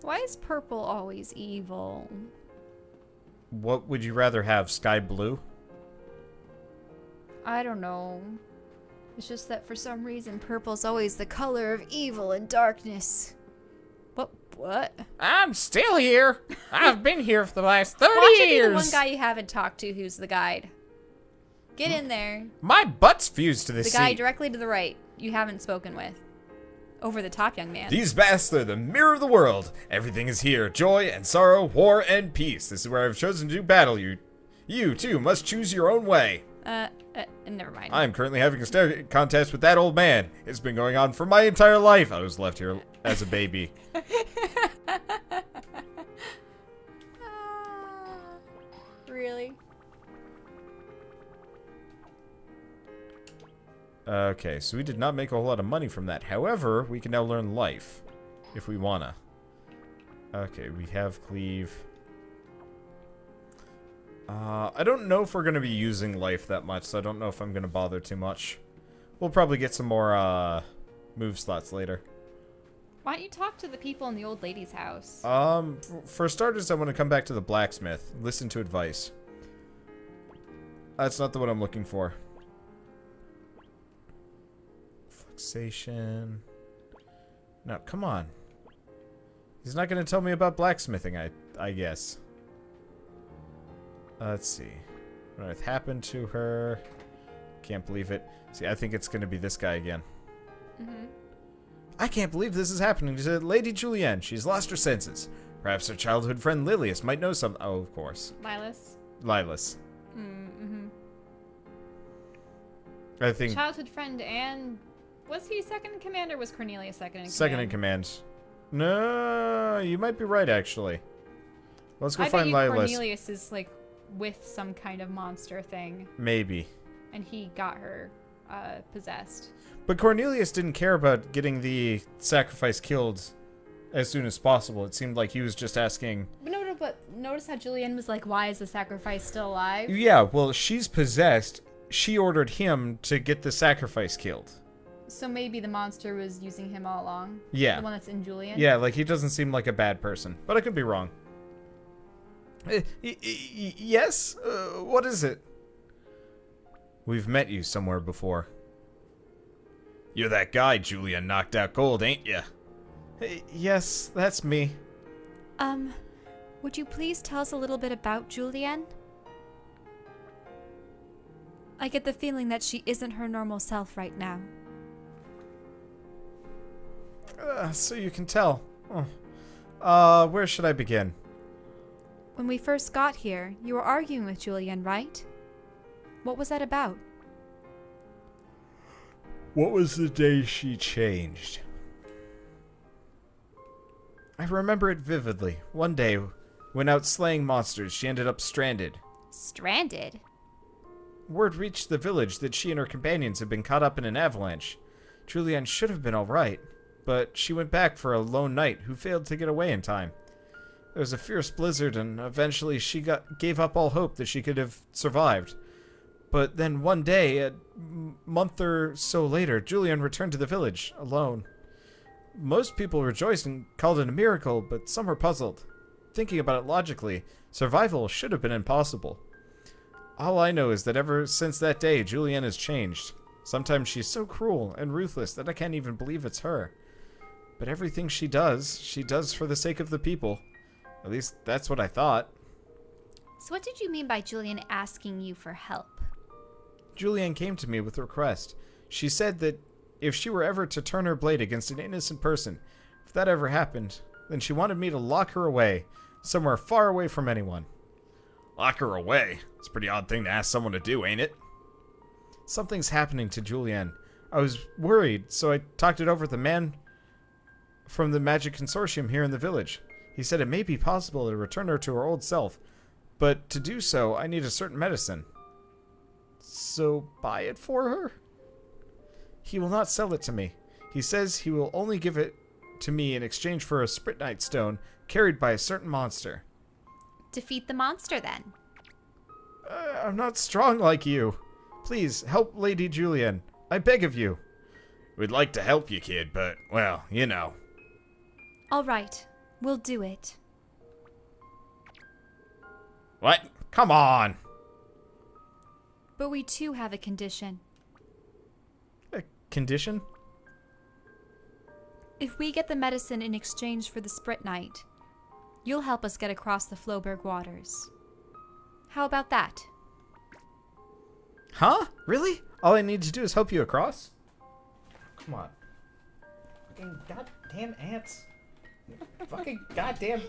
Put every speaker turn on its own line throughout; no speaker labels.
Why is purple always evil?
What would you rather have, sky blue?
I don't know. It's just that for some reason purple's always the color of evil and darkness. What?
I'm still here. I've been here for the last 30
Watch it
years.
be the one guy you haven't talked to who's the guide. Get in there.
My butt's fused to this
The guy
seat.
directly to the right you haven't spoken with. Over the top, young man.
These masks are the mirror of the world. Everything is here. Joy and sorrow, war and peace. This is where I've chosen to do battle. You too must choose your own way.
Never mind.
I'm currently having a stare contest with that old man. It's been going on for my entire life. I was left here as a baby.
Really?
Okay, so we did not make a whole lot of money from that. However, we can now learn life, if we wanna. Okay, we have cleave. I don't know if we're gonna be using life that much, so I don't know if I'm gonna bother too much. We'll probably get some more, move slots later.
Why don't you talk to the people in the old lady's house?
For starters, I want to come back to the blacksmith. Listen to advice. That's not the one I'm looking for. Fixation. No, come on. He's not going to tell me about blacksmithing, I guess. Let's see. What on earth happened to her? Can't believe it. See, I think it's going to be this guy again.
Mm-hmm.
I can't believe this is happening to Lady Julianne. She's lost her senses. Perhaps her childhood friend Lilius might know something. Oh, of course. Lilas.
Mm-hmm.
I think
Childhood friend and... Was he second in command or was Cornelius second in command?
second in command. No, you might be right, actually. Let's go
I
find
bet you
Lilas.
Cornelius is like with some kind of monster thing.
Maybe.
And he got her possessed.
But Cornelius didn't care about getting the sacrifice killed as soon as possible. It seemed like he was just asking...
But notice how Julianne was like, why is the sacrifice still alive?
Yeah, well, she's possessed. She ordered him to get the sacrifice killed.
So maybe the monster was using him all along?
Yeah.
The one that's in Julianne?
Yeah, like he doesn't seem like a bad person. But I could be wrong. Yes? What is it? We've met you somewhere before.
You're that guy Julianne knocked out cold, ain't ya?
Yes, that's me.
Would you please tell us a little bit about Julianne? I get the feeling that she isn't her normal self right now.
So you can tell. Oh. Where should I begin?
When we first got here, you were arguing with Julianne, right? What was that about?
What was the day she changed? I remember it vividly. One day, when out slaying monsters, she ended up stranded.
Stranded?
Word reached the village that she and her companions had been caught up in an avalanche. Julianne should have been alright, but she went back for a lone knight who failed to get away in time. There was a fierce blizzard, and eventually she gave up all hope that she could have survived. But then one day, a month or so later, Julianne returned to the village, alone. Most people rejoiced and called it a miracle, but some were puzzled. Thinking about it logically, survival should have been impossible. All I know is that ever since that day, Julianne has changed. Sometimes she's so cruel and ruthless that I can't even believe it's her. But everything she does for the sake of the people. At least that's what I thought.
So what did you mean by Julianne asking you for help?
Julianne came to me with a request. She said that if she were ever to turn her blade against an innocent person, if that ever happened, then she wanted me to lock her away, somewhere far away from anyone.
Lock her away? It's a pretty odd thing to ask someone to do, ain't it?
Something's happening to Julianne. I was worried, so I talked it over with the man from the Magic Consortium here in the village. He said it may be possible to return her to her old self, but to do so, I need a certain medicine. So buy it for her? He will not sell it to me. He says he will only give it to me in exchange for a Spritnite stone carried by a certain monster.
Defeat the monster, then.
I'm not strong like you. Please, help Lady Julianne. I beg of you.
We'd like to help you, kid, but, well, you know.
All right. We'll do it.
What? Come on!
But we too have a condition.
A condition?
If we get the medicine in exchange for the Sprit Knight, you'll help us get across the Floberg waters. How about that?
Huh? Really? All I need to do is help you across? Come on. Fucking goddamn ants. Fucking goddamn.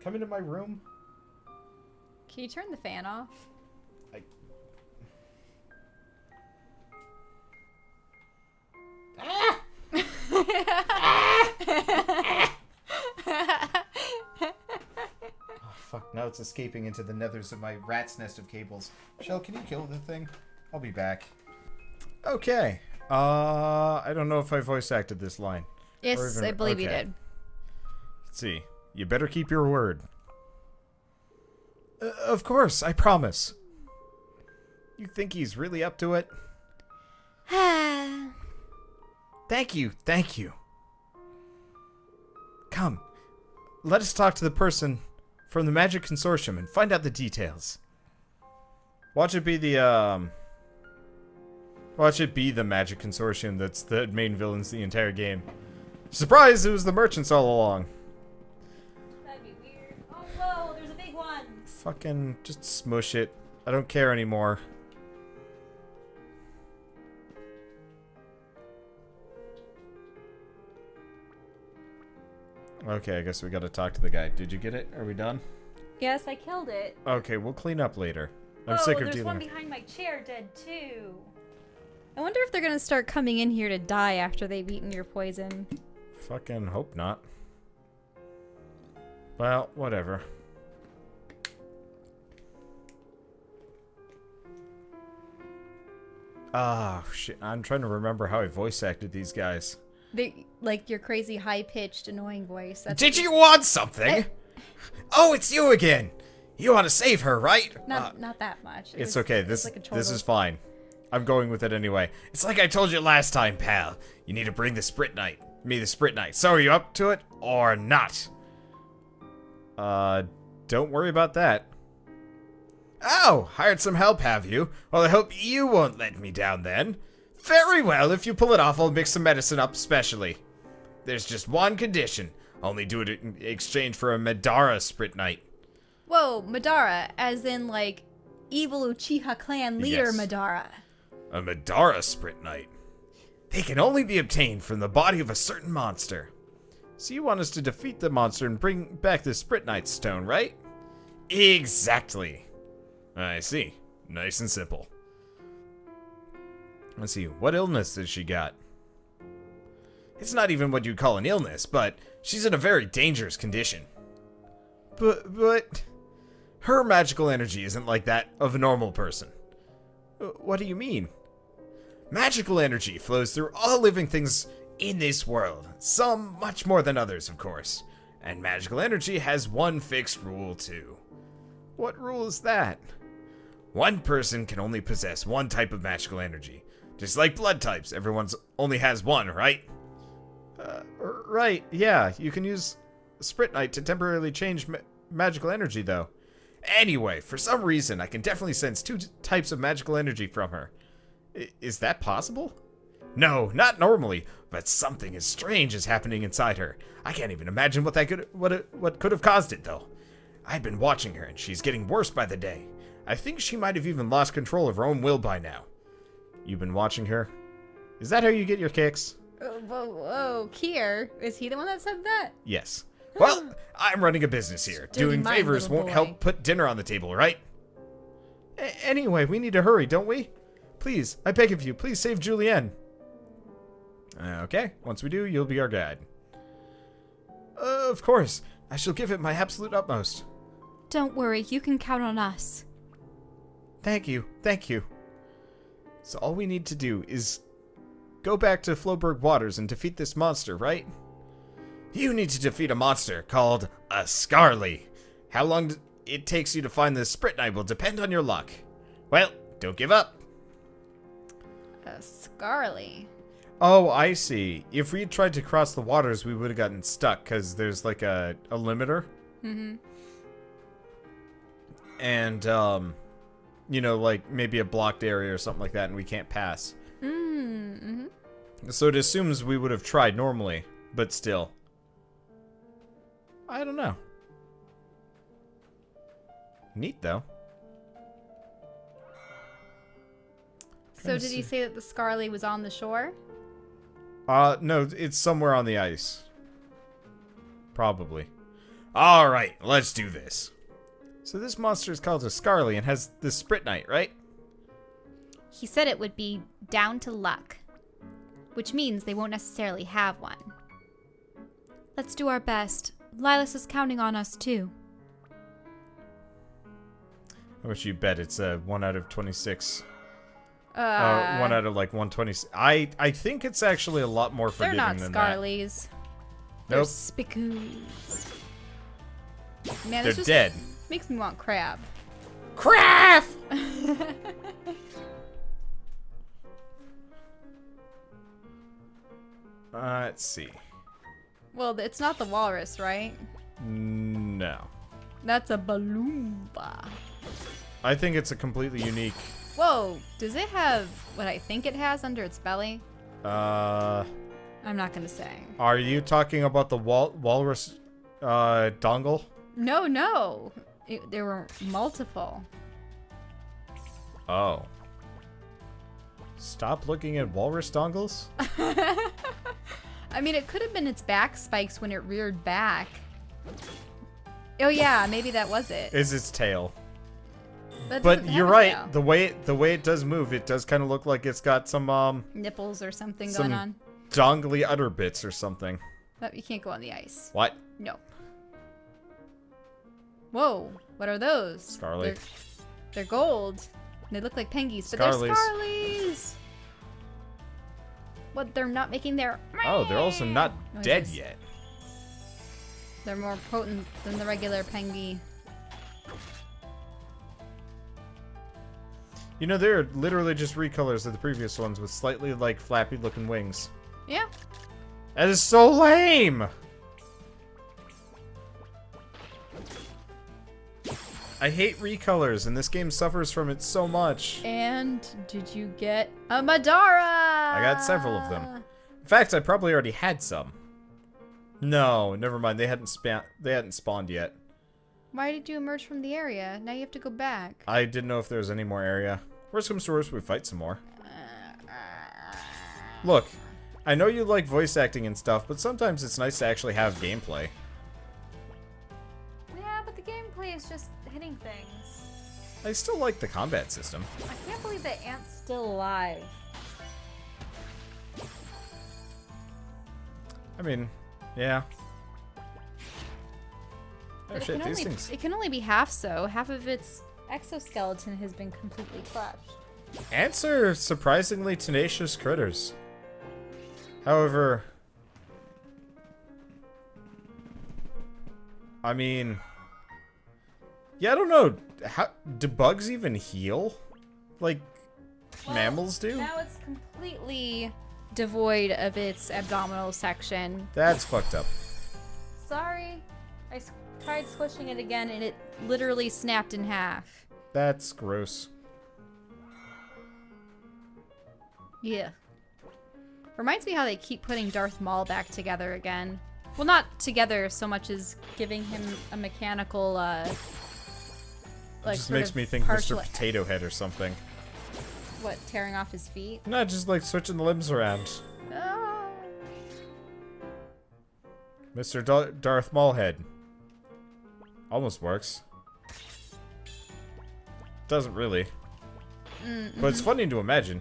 Come into my room.
Can you turn the fan off?
Oh, fuck, now it's escaping into the nethers of my rat's nest of cables. Shell, can you kill the thing? I'll be back. Okay. I don't know if I voice acted this line.
Yes, I believe you
okay.
did.
Let's see. You better keep your word. Of course, I promise. You think he's really up to it? Thank you, thank you. Come, let us talk to the person from the Magic Consortium and find out the details. Watch it be the Magic Consortium that's the main villains the entire game. Surprise, it was the merchants all along.
That'd be weird. Oh, whoa, there's a big one.
Fucking just smush it. I don't care anymore. Okay, I guess we gotta talk to the guy. Did you get it? Are we done?
Yes, I killed it.
Okay, we'll clean up later. I'm
Oh,
sick of
there's
dealing
one
with...
behind my chair dead too.
I wonder if they're gonna start coming in here to die after they've eaten your poison.
Fucking hope not. Well, whatever. Ah, shit. I'm trying to remember how I voice acted these guys.
They like your crazy high-pitched, annoying voice. That's
Did you want something? Oh, it's you again. You want to save her, right?
not that much.
It's okay. This
like a
this
chortle.
is fine. I'm going with it anyway.
It's like I told you last time, pal. You need to bring the Sprit Knight. Me, the Sprit Knight. So are you up to it or not?
Don't worry about that.
Oh, hired some help, have you? Well, I hope you won't let me down then. Very well, if you pull it off, I'll mix some medicine up specially. There's just one condition. Only do it in exchange for a Madara Sprit Knight.
Whoa, Madara, as in like evil Uchiha clan leader
Yes.
Madara.
A Madara Sprit Knight. They can only be obtained from the body of a certain monster.
So you want us to defeat the monster and bring back the Sprit Knight stone, right?
Exactly. I see. Nice and simple.
Let's see. What illness has she got?
It's not even what you'd call an illness, but she's in a very dangerous condition.
But...
Her magical energy isn't like that of a normal person.
What do you mean?
Magical energy flows through all living things in this world. Some much more than others, of course. And magical energy has one fixed rule, too.
What rule is that?
One person can only possess one type of magical energy. Just like blood types, everyone's only has one, right?
Right, yeah. You can use Sprit Knight to temporarily change magical energy, though.
Anyway, for some reason, I can definitely sense two types of magical energy from her.
Is that possible?
No, not normally, but something as strange is happening inside her. I can't even imagine what could have caused it, though. I've been watching her, and she's getting worse by the day. I think she might have even lost control of her own will by now.
You've been watching her? Is that how you get your kicks?
Whoa, Kier. Is he the one that said that?
Yes.
Well, I'm running a business here.
Dirty
Doing
mind,
favors
little
won't
boy.
help put dinner on the table, right?
Anyway, we need to hurry, don't we? Please, I beg of you, please save Julianne. Okay, once we do, you'll be our guide. Of course. I shall give it my absolute utmost.
Don't worry, you can count on us.
Thank you, thank you. So all we need to do is go back to Floberg Waters and defeat this monster, right?
You need to defeat a monster called a Scarly. How long it takes you to find the Sprit Knight will depend on your luck. Well, don't give up.
Scarly.
Oh, I see. If we had tried to cross the waters, we would have gotten stuck, because there's, like, a limiter.
Mm-hmm.
And, you know, like, maybe a blocked area or something like that, and we can't pass.
Mm-hmm.
So it assumes we would have tried normally, but still. I don't know. Neat, though.
So did he say that the Scarly was on the shore?
No, it's somewhere on the ice. Probably.
Alright, let's do this.
So this monster is called a Scarly and has the Sprit Knight, right?
He said it would be down to luck, which means they won't necessarily have one. Let's do our best. Lilas is counting on us, too.
How much you bet it's a 1 out of 26? 1 out of like 120. I think it's actually a lot more
They're
forgiving
not
than
Scarlies. They're
Nope.
Spickoos. Man,
They're
this just
dead.
makes me want crab.
Crap! Let's see.
Well, it's not the walrus, right?
No.
That's a balloomba.
I think it's a completely unique.
Whoa, does it have what I think it has under its belly? I'm not gonna say.
Are you talking about the walrus dongle?
No. There were multiple.
Oh. Stop looking at walrus dongles?
I mean, it could have been its back spikes when it reared back. Oh yeah, maybe that was it.
Is its tail.
But, it
But
doesn't
you're
have a
right.
tail.
The way it does move, it does kind of look like it's got some
Nipples or something
some
going on.
dongly udder bits or something.
But you can't go on the ice.
What?
No. Whoa, what are those?
Scarly.
They're gold. They look like pengies, but they're
Scarlies.
Scarlies. What, they're not making their...
Oh, they're also not
noises.
dead yet.
They're more potent than the regular pengy.
You know, they're literally just recolors of the previous ones with slightly, like, flappy-looking wings.
Yeah.
That is so lame! I hate recolors, and this game suffers from it so much.
And did you get a Madara?
I got several of them. In fact, I probably already had some. No, never mind. They hadn't spawned yet.
Why did you emerge from the area? Now you have to go back.
I didn't know if there was any more area. Worst comes to worst, we fight some more. Look, I know you like voice acting and stuff, but sometimes it's nice to actually have gameplay.
Yeah, but the gameplay is just hitting things.
I still like the combat system.
I can't believe that Ant's still alive.
I mean, yeah. Oh
But
shit, these things.
it can only be half so. Half of its exoskeleton has been completely crushed.
Ants are surprisingly tenacious critters. However, I mean, yeah, I don't know. How do bugs even heal? Like mammals do?
Now it's completely devoid of its abdominal section.
That's fucked up.
Sorry. I tried squishing it again and it literally snapped in half.
That's gross.
Yeah. Reminds me how they keep putting Darth Maul back together again. Well, not together so much as giving him a mechanical, like,
Just
sort
makes
of
me think
partial-
Mr. Potato Head or something.
What, tearing off his feet?
Not just like switching the limbs around.
Oh.
Mr. Darth Maul Head. Almost works. Doesn't really. But it's funny to imagine.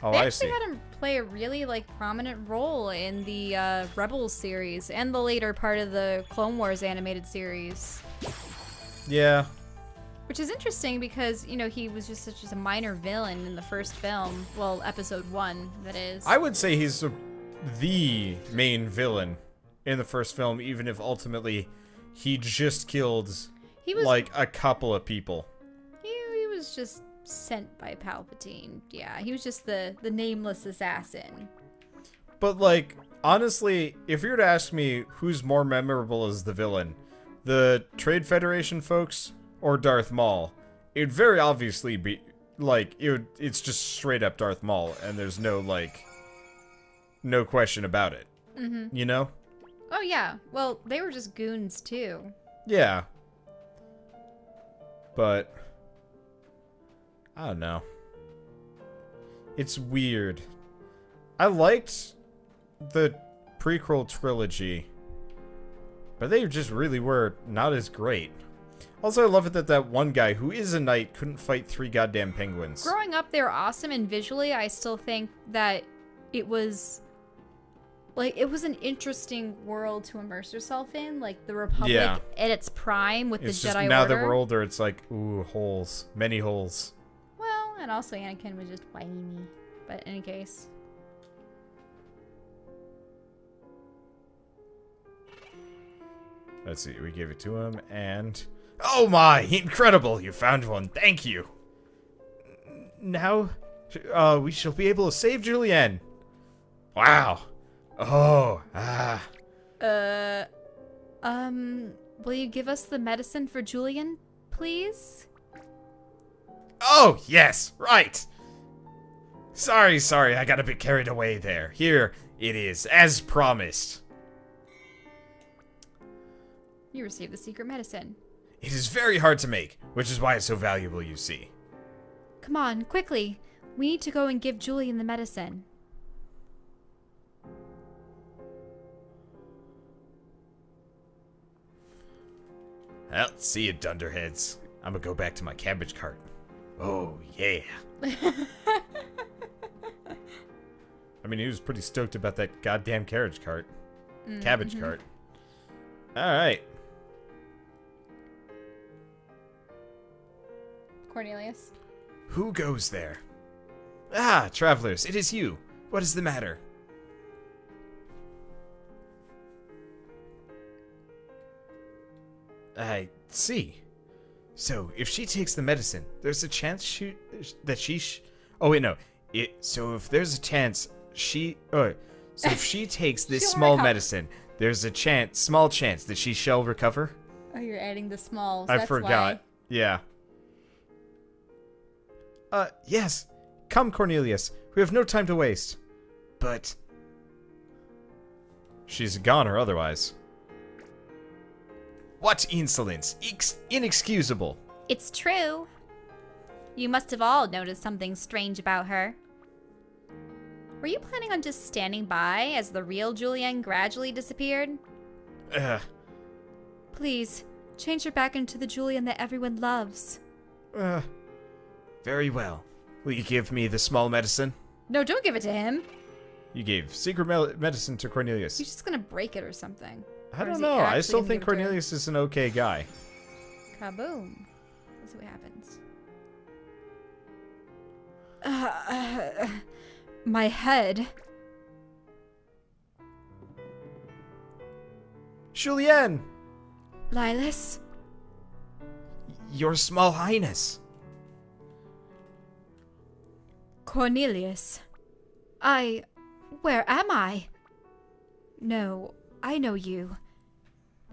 Oh,
They
I
actually
see.
had him play a really, like, prominent role in the Rebels series and the later part of the Clone Wars animated series.
Yeah.
Which is interesting because, you know, he was just such a minor villain in the first film. Well, episode 1, that is.
I would say he's the main villain in the first film, even if ultimately he just killed
He was
like a couple of people.
he was just sent by Palpatine. Yeah, he was just the nameless assassin.
But, like, honestly, if you were to ask me who's more memorable as the villain, the Trade Federation folks or Darth Maul, it'd very obviously be, like, it's just straight up Darth Maul, and there's no, like, no question about it.
Mm-hmm.
You know?
Oh, yeah. Well, they were just goons, too.
Yeah. But I don't know. It's weird. I liked the prequel trilogy, but they just really were not as great. Also, I love it that that one guy who is a knight couldn't fight 3 goddamn penguins.
Growing up, they were awesome, and visually, I still think that it was... like, it was an interesting world to immerse yourself in. Like, the Republic at its prime with
It's
the
just
Jedi
now
Order.
that we're older, it's like, ooh, holes. Many holes.
Well, and also Anakin was just whiny. But in any case.
Let's see, we gave it to him, and... Oh my! Incredible! You found one. Thank you! Now, we shall be able to save Julianne. Wow. Oh, ah.
Will you give us the medicine for Julian, please?
Oh, yes, right. Sorry, I got a bit carried away there. Here it is, as promised.
You received the secret medicine.
It is very hard to make, which is why it's so valuable, you see.
Come on, quickly. We need to go and give Julian the medicine.
Well, see you, dunderheads. I'm gonna go back to my cabbage cart. Oh, yeah.
I mean, he was pretty stoked about that goddamn carriage cart. Cabbage cart. Alright.
Cornelius.
Who goes there? Ah, travelers, it is you. What is the matter? I see. So, if she takes the medicine, there's a chance oh, wait, no. So if there's a chance so if she takes this
She'll
small
recover.
medicine, there's a small chance that she shall recover?
Oh, you're adding the smalls.
I
That's
forgot.
why.
Yeah. Yes. Come, Cornelius. We have no time to waste.
But
She's a goner otherwise.
what insolence! Inexcusable!
It's true. You must have all noticed something strange about her. Were you planning on just standing by as the real Julianne gradually disappeared? Please, change her back into the Julianne that everyone loves.
Very well. Will you give me the small medicine?
No, don't give it to him.
You gave secret medicine to Cornelius.
He's just gonna break it or something.
I
Or is
don't
he
know. I
actually
still
gonna
think
give it to her?
Cornelius is an okay guy.
Kaboom. Let's see what happens. My head.
Julianne!
Lilas?
Your small highness.
Cornelius. Where am I? No, I know you.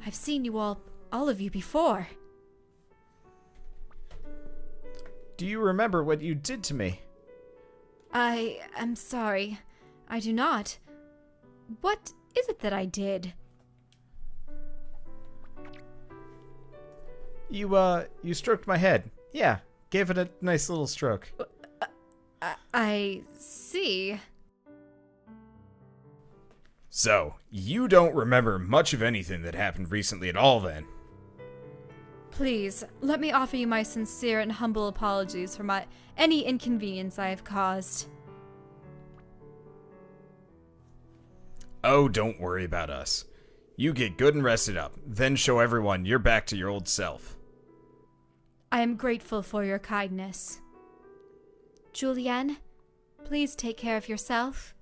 I've seen you all of you before.
Do you remember what you did to me?
I am sorry. I do not. What is it that I did?
You stroked my head. Yeah, gave it a nice little stroke.
I see.
So, you don't remember much of anything that happened recently at all then?
Please, let me offer you my sincere and humble apologies for any inconvenience I have caused.
Oh, don't worry about us. You get good and rested up, then show everyone you're back to your old self.
I am grateful for your kindness. Julianne, please take care of yourself.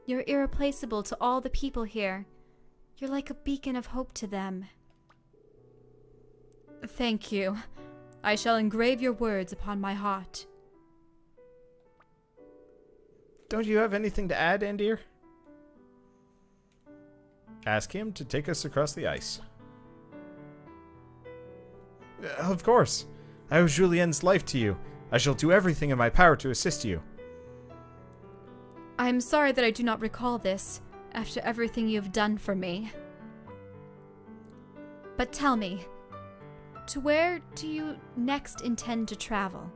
You're irreplaceable to all the people here. You're like a beacon of hope to them. Thank you. I shall engrave your words upon my heart.
Don't you have anything to add, Andir? Ask him to take us across the ice. Of course. I owe Julianne's life to you. I shall do everything in my power to assist you.
I am sorry that I do not recall this, after everything you have done for me. But tell me, to where do you next intend to travel?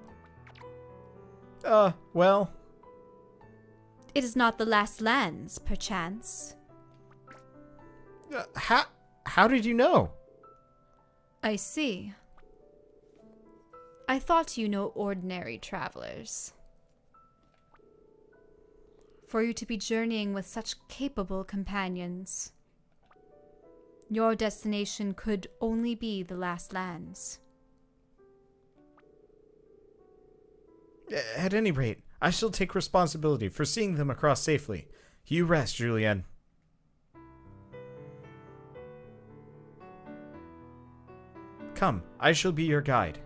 Well...
It is not the last lands, perchance.
How did you know?
I see. I thought you no ordinary travelers. For you to be journeying with such capable companions, your destination could only be the last lands.
At any rate, I shall take responsibility for seeing them across safely. You rest, Julianne. Come, I shall be your guide.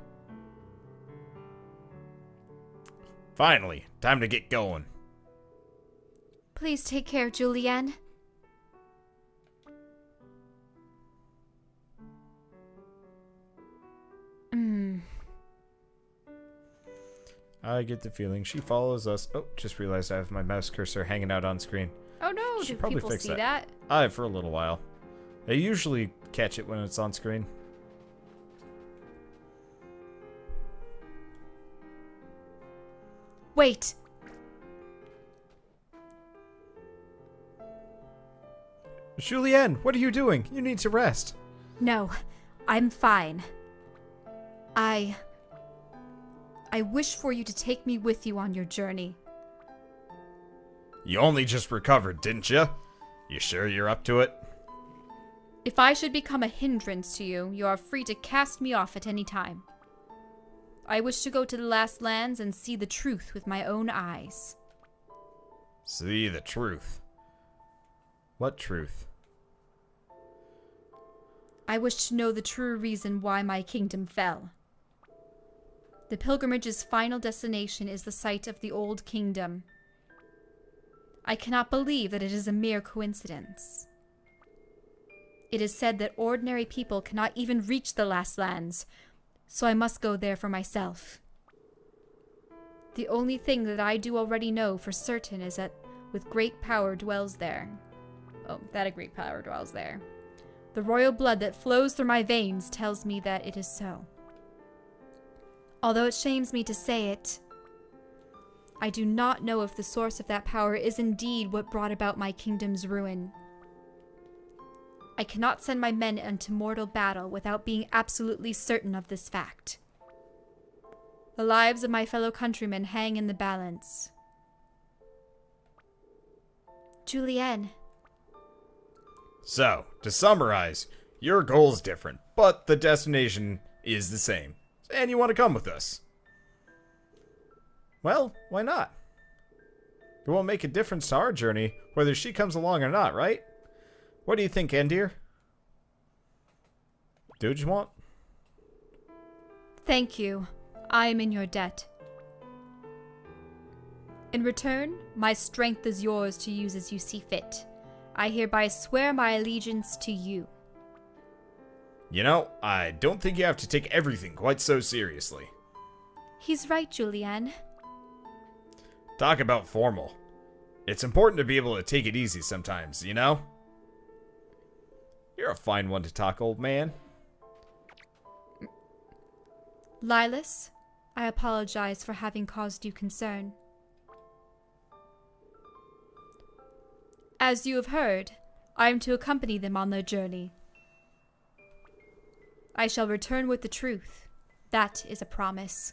Finally, time to get going.
Please take care, Julianne.
I get the feeling she follows us. Oh, just realized I have my mouse cursor hanging out on screen.
Oh no,
Should
do
probably
people
fix
see that?
For a little while. I usually catch it when it's on screen.
Wait!
Julianne, what are you doing? You need to rest.
No, I'm fine. I wish for you to take me with you on your journey.
You only just recovered, didn't you? You sure you're up to it?
If I should become a hindrance to you, you are free to cast me off at any time. I wish to go to the last lands and see the truth with my own eyes.
See the truth.
What truth?
I wish to know the true reason why my kingdom fell. The pilgrimage's final destination is the site of the old kingdom. I cannot believe that it is a mere coincidence. It is said that ordinary people cannot even reach the last lands, so I must go there for myself. The only thing that I do already know for certain is that with great power dwells there. Oh, that a great power dwells there. The royal blood that flows through my veins tells me that it is so. Although it shames me to say it, I do not know if the source of that power is indeed what brought about my kingdom's ruin. I cannot send my men into mortal battle without being absolutely certain of this fact. The lives of my fellow countrymen hang in the balance. Julianne.
So, to summarize, your goal's different, but the destination is the same. And you want to come with us?
Well, why not? It won't make a difference to our journey, whether she comes along or not, right? What do you think, Andir? Do what you want.
Thank you. I am in your debt. In return, my strength is yours to use as you see fit. I hereby swear my allegiance to you.
You know, I don't think you have to take everything quite so seriously.
He's right, Julianne.
Talk about formal. It's important to be able to take it easy sometimes, you know?
You're a fine one to talk, old man.
Lilas, I apologize for having caused you concern. As you have heard, I am to accompany them on their journey. I shall return with the truth. That is a promise.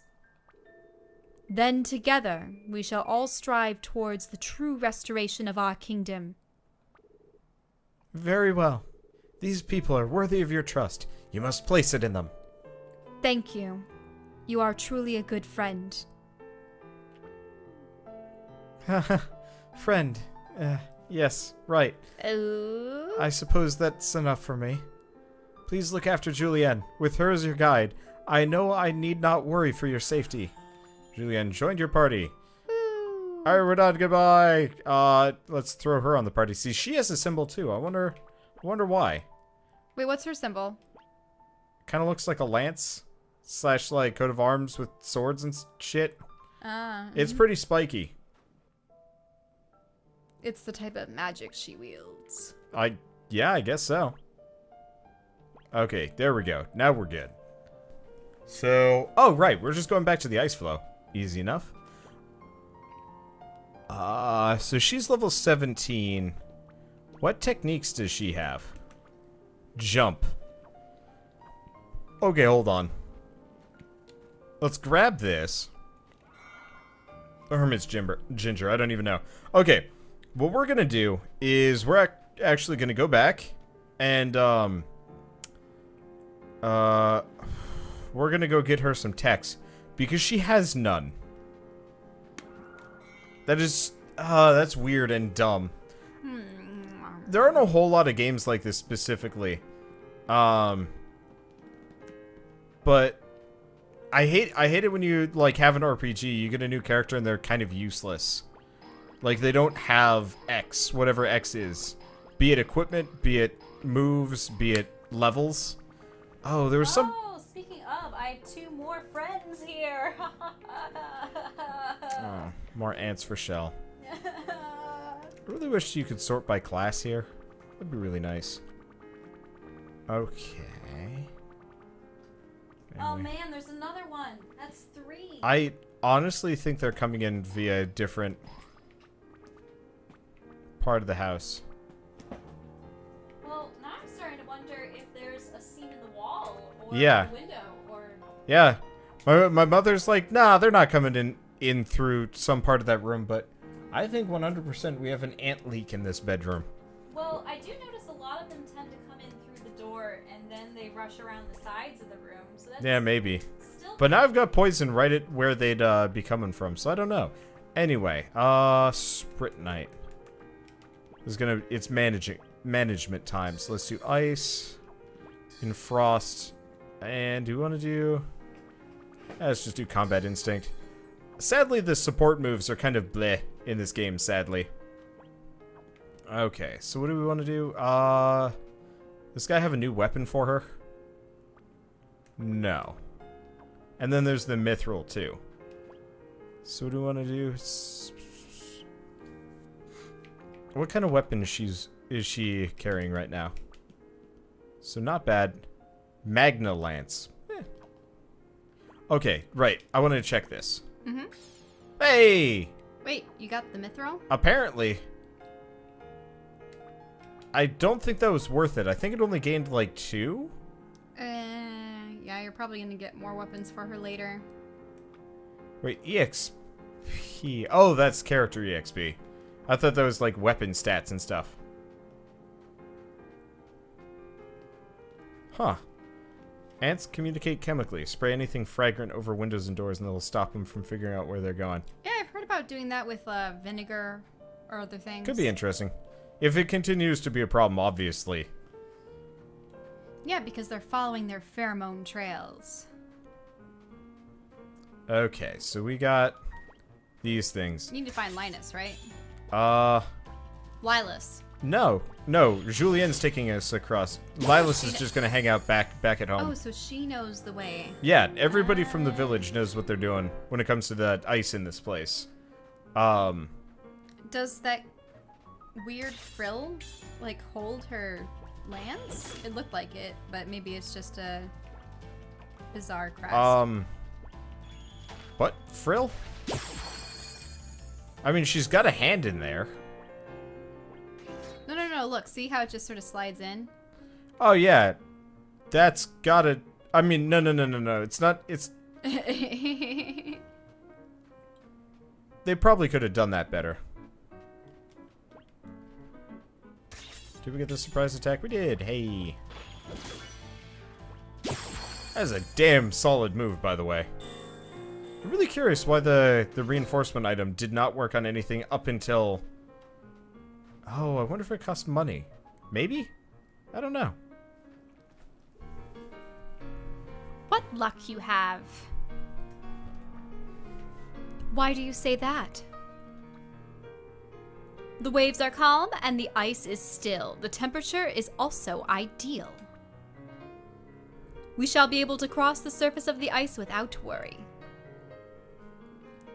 Then together we shall all strive towards the true restoration of our kingdom.
Very well. These people are worthy of your trust. You must place it in them.
Thank you. You are truly a good friend.
Friend. Yes, right. I suppose that's enough for me. Please look after Julianne. With her as your guide, I know I need not worry for your safety. Julianne joined your party. Alright, we're done. Goodbye. Let's throw her on the party. See, she has a symbol too. I wonder why.
Wait, what's her symbol?
Kind of looks like a lance / like coat of arms with swords and shit. It's pretty spiky.
It's the type of magic she wields.
Yeah, I guess so. Okay, there we go. Now we're good. So, oh right, we're just going back to the ice flow. Easy enough. So she's level 17. What techniques does she have? Jump. Okay, hold on. Let's grab this. Hermit's Ginger, I don't even know. Okay, what we're gonna do is we're actually gonna go back and, we're gonna go get her some techs because she has none. That is, that's weird and dumb. There aren't a whole lot of games like this specifically. But I hate it when you like have an RPG, you get a new character and they're kind of useless. Like they don't have X, whatever X is. Be it equipment, be it moves, be it levels. Oh, there was some.
Oh, speaking of, I have 2 more friends here.
Oh, more ants for Shell. I really wish you could sort by class here. That'd be really nice. Okay.
Oh man, there's another one. That's 3.
I honestly think they're coming in via a different part of the house.
Well, now I'm starting to wonder if there's a seam in the wall or
Yeah.
a window or.
Yeah. My mother's like, nah, they're not coming in through some part of that room, but I think 100% we have an ant leak in this bedroom.
Well, I do notice a lot of them tend to come in through the door and then they rush around the sides of the room. So that's
Yeah, maybe.
still.
But now I've got poison right at where they'd be coming from, so I don't know. Anyway, Sprint Night. It's management time, so let's do ice and frost. And do we want to do... let's just do combat instinct. Sadly, the support moves are kind of bleh in this game, sadly. Okay, so what do we want to do? Does this guy have a new weapon for her? No. And then there's the mithril, too. So what do we want to do? What kind of weapon is she carrying right now? So not bad. Magna Lance. Okay, right. I wanted to check this.
Mm-hmm.
Hey!
Wait, you got the mithril?
Apparently. I don't think that was worth it. I think it only gained like 2.
Yeah, you're probably gonna get more weapons for her later.
Wait, EXP. Oh, that's character EXP. I thought that was like weapon stats and stuff. Huh. Ants communicate chemically. Spray anything fragrant over windows and doors and it'll stop them from figuring out where they're going.
Yeah, I've heard about doing that with vinegar or other things.
Could be interesting. If it continues to be a problem, obviously.
Yeah, because they're following their pheromone trails.
Okay, so we got these things.
You need to find Linus, right? Lilas.
No, Julianne's taking us across. Lilas is just gonna hang out back at home.
Oh, so she knows the way.
Yeah, everybody from the village knows what they're doing when it comes to the ice in this place.
Does that weird frill, like, hold her lance? It looked like it, but maybe it's just a bizarre crest.
What? Frill? I mean, she's got a hand in there.
No, look, see how it just sort of slides in?
Oh, yeah. That's gotta... I mean, no. It's not... It's... They probably could have done that better. Did we get the surprise attack? We did. Hey. That's a damn solid move, by the way. I'm really curious why the reinforcement item did not work on anything up until... Oh, I wonder if it cost money. Maybe? I don't know.
What luck you have. Why do you say that? The waves are calm and the ice is still. The temperature is also ideal. We shall be able to cross the surface of the ice without worry.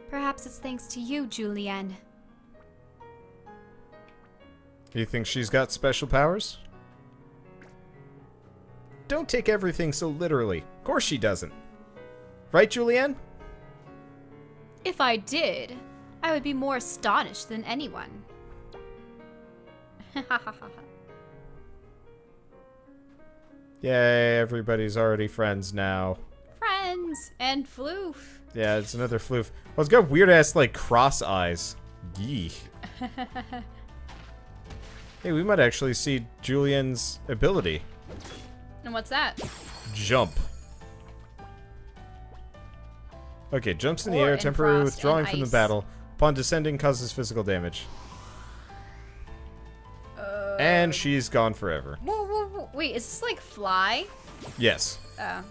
Perhaps it's thanks to you, Julianne.
You think she's got special powers? Don't take everything so literally. Of course she doesn't. Right, Julianne?
If I did, I would be more astonished than anyone.
Yay, everybody's already friends now.
Friends and floof.
Yeah, it's another floof. Oh, it's got weird-ass, like, cross eyes. Yee. Hey, we might actually see Julianne's ability.
And what's that?
Jump. Okay, jumps in the
Or
air,
in
temporarily
frost
withdrawing
and
from the
ice.
battle. Upon descending, causes physical damage. And she's gone forever.
Whoa, whoa, whoa. Wait, is this like fly?
Yes.
Oh.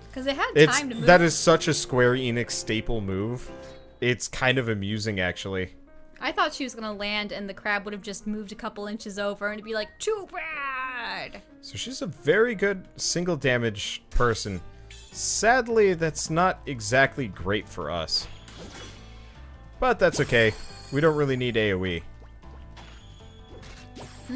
Because it had
It's
time to move.
that is such a Square Enix staple move. It's kind of amusing, actually.
I thought she was gonna land and the crab would have just moved a couple inches over and it'd be like, too bad.
So she's a very good single damage person. Sadly, that's not exactly great for us. But that's okay. We don't really need AoE.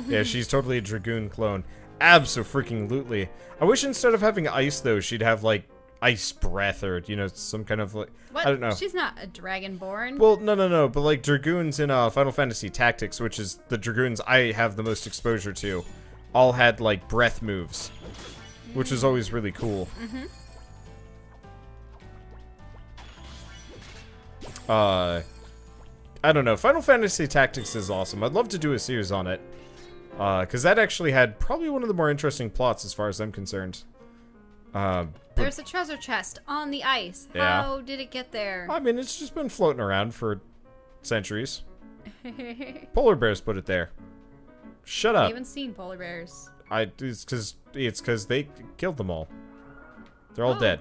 Yeah, she's totally a Dragoon clone. Abso-freaking-lutely. I wish instead of having ice, though, she'd have, like, ice breath or, you know, some kind of, like...
What?
I don't know.
She's not a dragonborn.
Well, no, but, like, Dragoons in Final Fantasy Tactics, which is the Dragoons I have the most exposure to, all had, like, breath moves. Which was always really cool. I don't know. Final Fantasy Tactics is awesome. I'd love to do a series on it. Because that actually had probably one of the more interesting plots as far as I'm concerned.
There's a treasure chest on the ice.
Yeah.
How did it get there?
I mean, it's just been floating around for centuries. Polar bears put it there. Shut
I
up.
haven't seen polar bears.
It's because they killed them all. They're all
Oh.
dead.